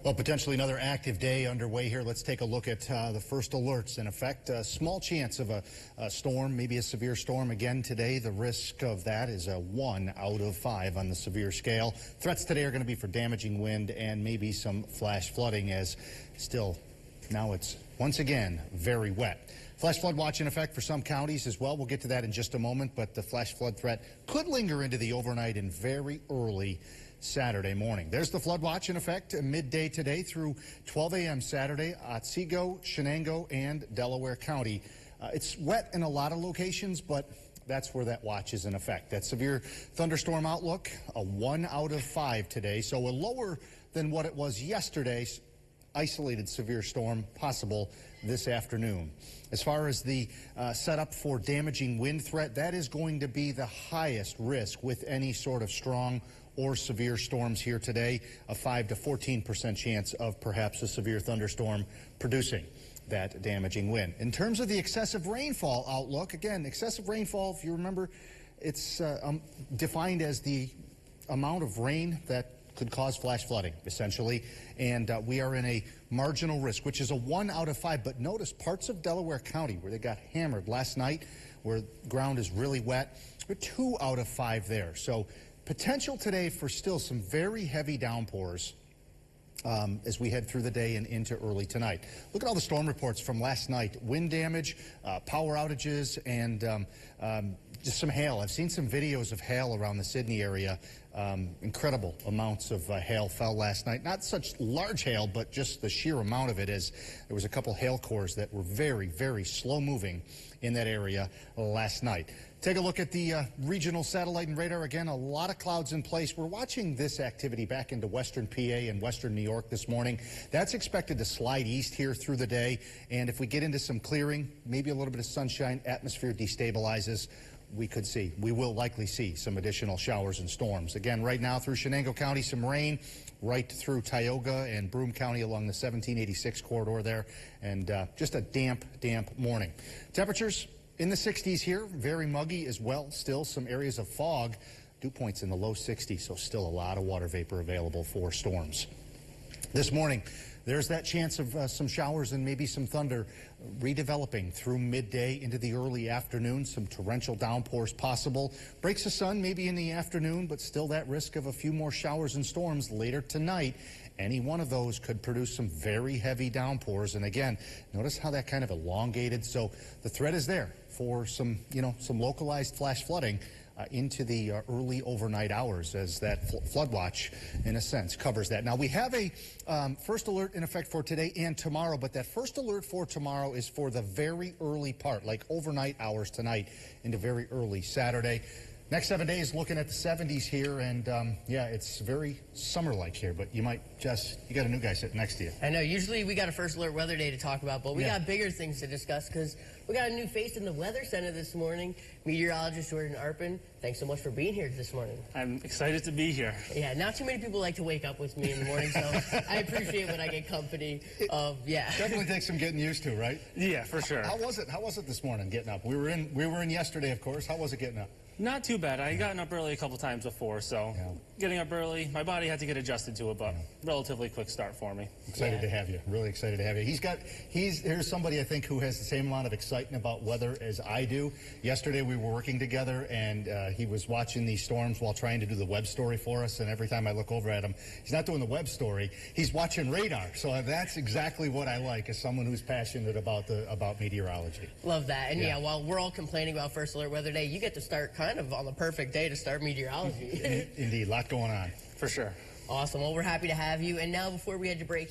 Well, potentially another active day underway here. Let's take a look at the first alerts in effect. A small chance of a storm, maybe a severe storm again today. The risk of that is a 1 out of 5 on the severe scale. Threats today are going to be for damaging wind and maybe some flash flooding, as still now it's once again very wet. Flash flood watch in effect for some counties as well. We'll get to that in just a moment, but the flash flood threat could linger into the overnight and very early Saturday morning. There's the flood watch in effect midday today through 12 a.m. Saturday, Otsego, Shenango, and Delaware County. It's wet in a lot of locations, but that's where that watch is in effect. That severe thunderstorm outlook, a 1 out of 5 today, so a lower than what it was yesterday. Isolated severe storm possible this afternoon. As far as the setup for damaging wind threat, that is going to be the highest risk with any sort of strong or severe storms here today. A 5 to 14% chance of perhaps a severe thunderstorm producing that damaging wind. In terms of the excessive rainfall outlook, again, excessive rainfall, if you remember, it's defined as the amount of rain that could cause flash flooding, essentially, and we are in a marginal risk, which is a 1 out of 5. But notice parts of Delaware County where they got hammered last night, where ground is really wet, we're 2 out of 5 there. So potential today for still some very heavy downpours as we head through the day and into early tonight. Look at all the storm reports from last night. Wind damage, power outages, and just some hail. I've seen some videos of hail around the Sydney area. Incredible amounts of hail fell last night. Not such large hail, but just the sheer amount of it, as there was a couple hail cores that were very, very slow moving in that area last night. Take a look at the regional satellite and radar. Again, a lot of clouds in place. We're watching this activity back into western PA and western New York this morning. That's expected to slide east here through the day. And if we get into some clearing, maybe a little bit of sunshine, atmosphere destabilizes, we will likely see some additional showers and storms. Again, right now through Shenango County, some rain right through Tioga and Broome County along the 1786 corridor there, and just a damp morning. Temperatures in the 60s here, very muggy as well. Still some areas of fog, dew points in the low 60s, so still a lot of water vapor available for storms. This morning, there's that chance of some showers and maybe some thunder redeveloping through midday into the early afternoon. Some torrential downpours possible. Breaks of sun maybe in the afternoon, but still that risk of a few more showers and storms later tonight. Any one of those could produce some very heavy downpours. And again, notice how that kind of elongated. So the threat is there for some localized flash flooding into the early overnight hours, as that flood watch, in a sense, covers that. Now, we have a first alert in effect for today and tomorrow, but that first alert for tomorrow is for the very early part, like overnight hours tonight into very early Saturday. Next 7 days, looking at the 70s here, and yeah, it's very summer-like here, but you got a new guy sitting next to you. I know, usually we got a first alert weather day to talk about, but we got bigger things to discuss, because we got a new face in the Weather Center this morning, meteorologist Jordan Arpin. Thanks so much for being here this morning. I'm excited to be here. Yeah, not too many people like to wake up with me in the morning, so I appreciate when I get company of, Definitely takes some getting used to, right? Yeah, for sure. How was it this morning getting up? We were in yesterday, of course. How was it getting up? Not too bad. I gotten up early a couple times before, so getting up early, my body had to get adjusted to it, but relatively quick start for me. Excited to have you. Really excited to have you. Here's somebody I think who has the same amount of excitement about weather as I do. Yesterday we were working together, and he was watching these storms while trying to do the web story for us, and every time I look over at him, he's not doing the web story, he's watching radar. So that's exactly what I like as someone who's passionate about meteorology. Love that. And yeah, while we're all complaining about first alert weather day, you get to start kind of on the perfect day to start meteorology. Indeed, a lot going on. For sure. Awesome. Well, we're happy to have you. And now, before we head to break,